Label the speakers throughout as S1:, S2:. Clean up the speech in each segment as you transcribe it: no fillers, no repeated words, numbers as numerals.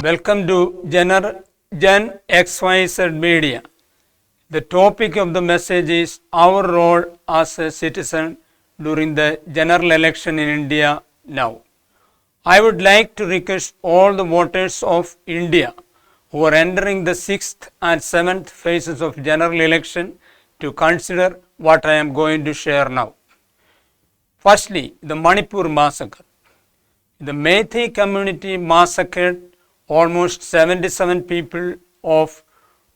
S1: Welcome to genxyzmedia. The topic of the message is our role as a citizen during the general election in India now. I would like to request all the voters of India who are entering the 6th and 7th phases of general election to consider what I am going to share now. Firstly, the Manipur massacre. The Meitei community massacred almost 77 people of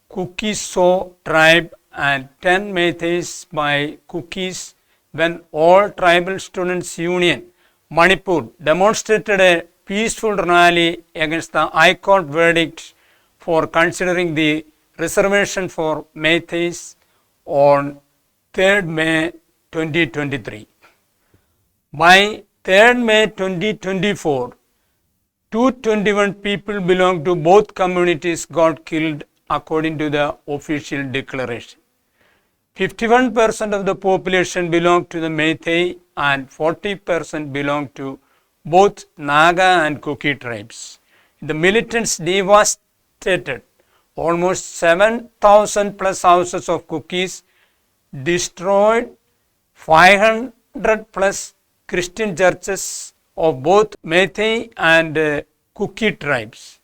S1: Kuki-So tribe and 10 Meiteis by Kukis when all tribal students union Manipur demonstrated a peaceful rally against the High Court verdict for considering the reservation for Meiteis on 3rd May 2023. By 3rd May 2024, 221 people belonging to both communities got killed according to the official declaration. 51% of the population belonged to the Meitei and 40% belonged to both Naga and Kuki tribes. The militants devastated almost 7,000 plus houses of Kukis, destroyed 500 plus Christian churches of both Meitei and Kuki tribes.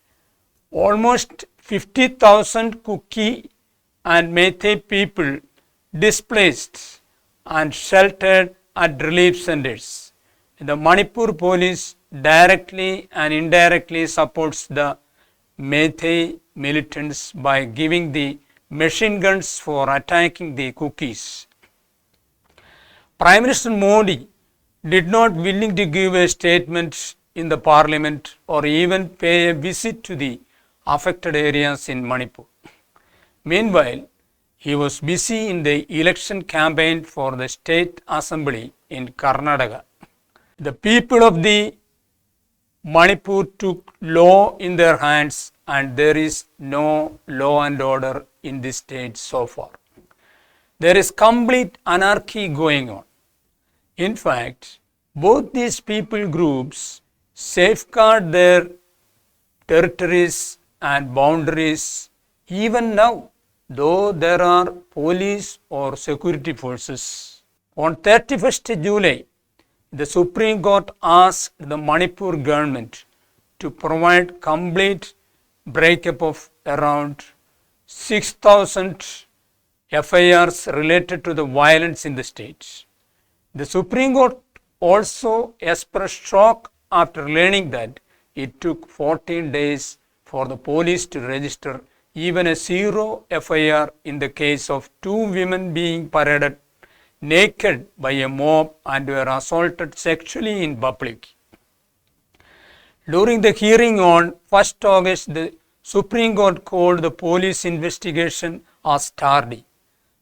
S1: Almost 50,000 Kuki and Meitei people displaced and sheltered at relief centers. The Manipur police directly and indirectly supports the Meitei militants by giving the machine guns for attacking the Kukis. Prime Minister Modi did not willing to give a statement in the parliament or even pay a visit to the affected areas in Manipur. Meanwhile, he was busy in the election campaign for the state assembly in Karnataka. The people of the Manipur took law in their hands and there is no law and order in this state so far. There is complete anarchy going on. In fact, both these people groups safeguard their territories and boundaries even now, though there are police or security forces. On 31st July, the Supreme Court asked the Manipur government to provide complete breakup of around 6,000 FIRs related to the violence in the state. The Supreme Court also expressed shock after learning that it took 14 days for the police to register even a zero FIR in the case of 2 women being paraded naked by a mob and were assaulted sexually in public. During the hearing on 1st August, the Supreme Court called the police investigation as tardy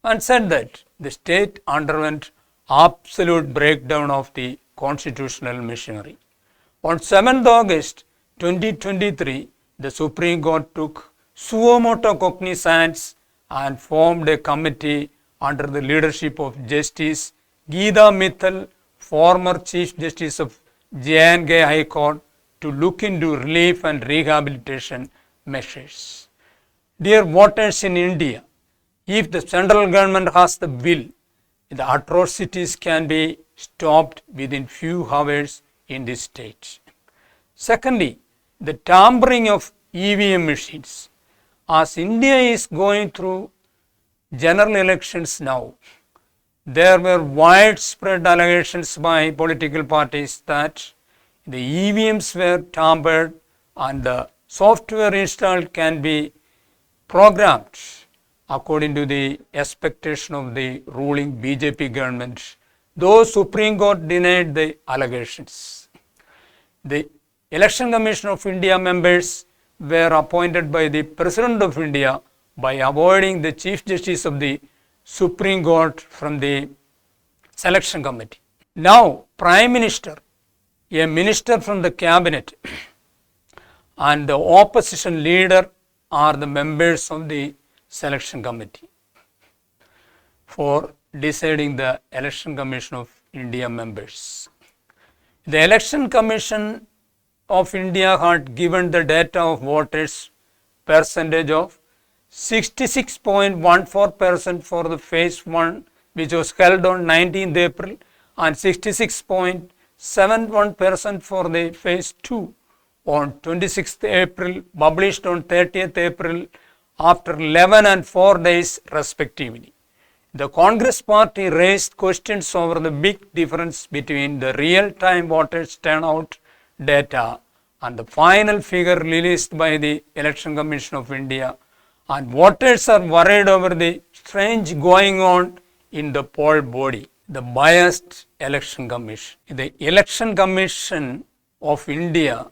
S1: and said that the state underwent absolute breakdown of the constitutional machinery. On 7th August 2023, the Supreme Court took suo motu cognizance and formed a committee under the leadership of Justice Geeta Mittal, former Chief Justice of J&K High Court, to look into relief and rehabilitation measures. Dear voters in India, if the central government has the will, the atrocities can be stopped within few hours in this state. Secondly, the tampering of EVM machines. As India is going through general elections now, there were widespread allegations by political parties that the EVMs were tampered and the software installed can be programmed according to the expectation of the ruling BJP government, though Supreme Court denied the allegations. The Election Commission of India members were appointed by the President of India by avoiding the Chief Justice of the Supreme Court from the selection committee. Now, Prime Minister, a minister from the cabinet, and the opposition leader are the members of the selection committee for deciding the Election Commission of India members. The Election Commission of India had given the data of voters percentage of 66.14% for the phase 1, which was held on 19th April, and 66.71% for the phase 2 on 26th April, published on 30th April after 11 and 4 days respectively. The Congress party raised questions over the big difference between the real-time voters turnout data and the final figure released by the Election Commission of India, and voters are worried over the strange going on in the poll body, the biased Election Commission. The Election Commission of India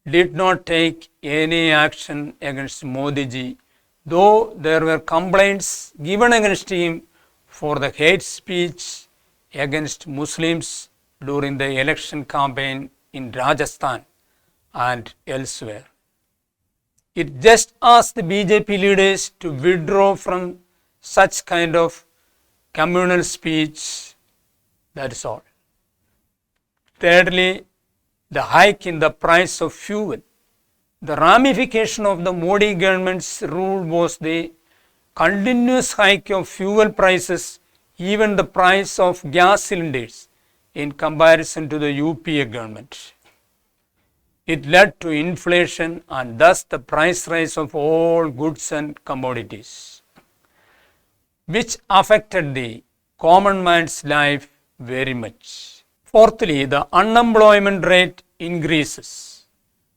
S1: did not take any action against Modi ji, though there were complaints given against him for the hate speech against Muslims during the election campaign in Rajasthan and elsewhere. It just asked the BJP leaders to withdraw from such kind of communal speech. That is all. Thirdly, the hike in the price of fuel. The ramification of the Modi government's rule was the continuous hike of fuel prices, even the price of gas cylinders, in comparison to the UPA government. It led to inflation and thus the price rise of all goods and commodities, which affected the common man's life very much. Fourthly, the unemployment rate increases.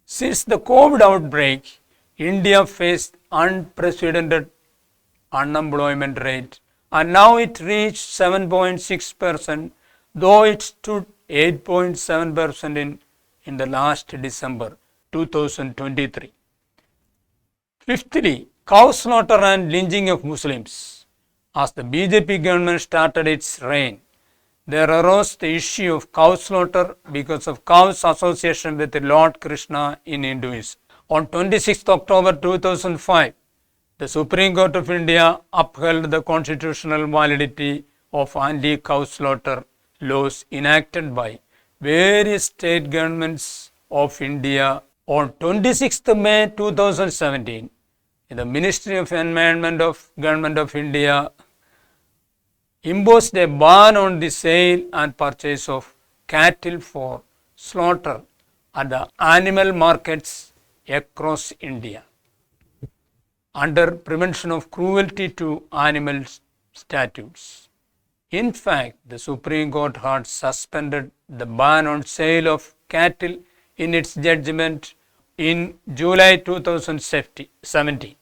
S1: Since the COVID outbreak, India faced unprecedented unemployment rate, and now it reached 7.6%, though it stood 8.7% in the last December 2023. Fifthly, cow slaughter and lynching of Muslims. As the BJP government started its reign, there arose the issue of cow slaughter because of cows' association with Lord Krishna in Hinduism. On 26 October 2005, the Supreme Court of India upheld the constitutional validity of anti-cow slaughter laws enacted by various state governments of India. On 26th May 2017, the Ministry of Environment of Government of India imposed a ban on the sale and purchase of cattle for slaughter at the animal markets across India under Prevention of Cruelty to Animals statutes. In fact, the Supreme Court had suspended the ban on sale of cattle in its judgment in July 2017,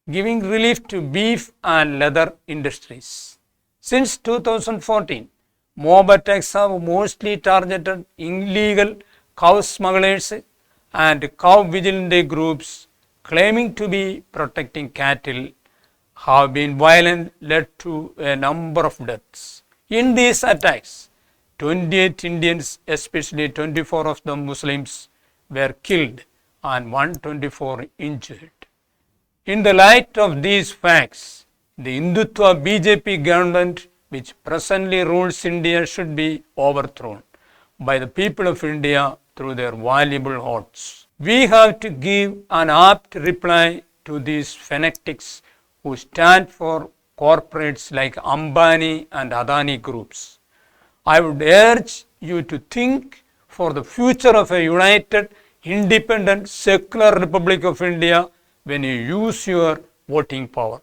S1: giving relief to beef and leather industries. Since 2014, mob attacks have mostly targeted illegal cow smugglers and cow vigilante groups claiming to be protecting cattle have been violent, led to a number of deaths. In these attacks, 28 Indians, especially 24 of them Muslims, were killed and 124 injured. In the light of these facts, the Hindutva BJP government, which presently rules India, should be overthrown by the people of India through their valuable votes. We have to give an apt reply to these fanatics who stand for corporates like Ambani and Adani groups. I would urge you to think for the future of a united, independent, secular Republic of India when you use your voting power.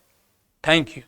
S1: Thank you.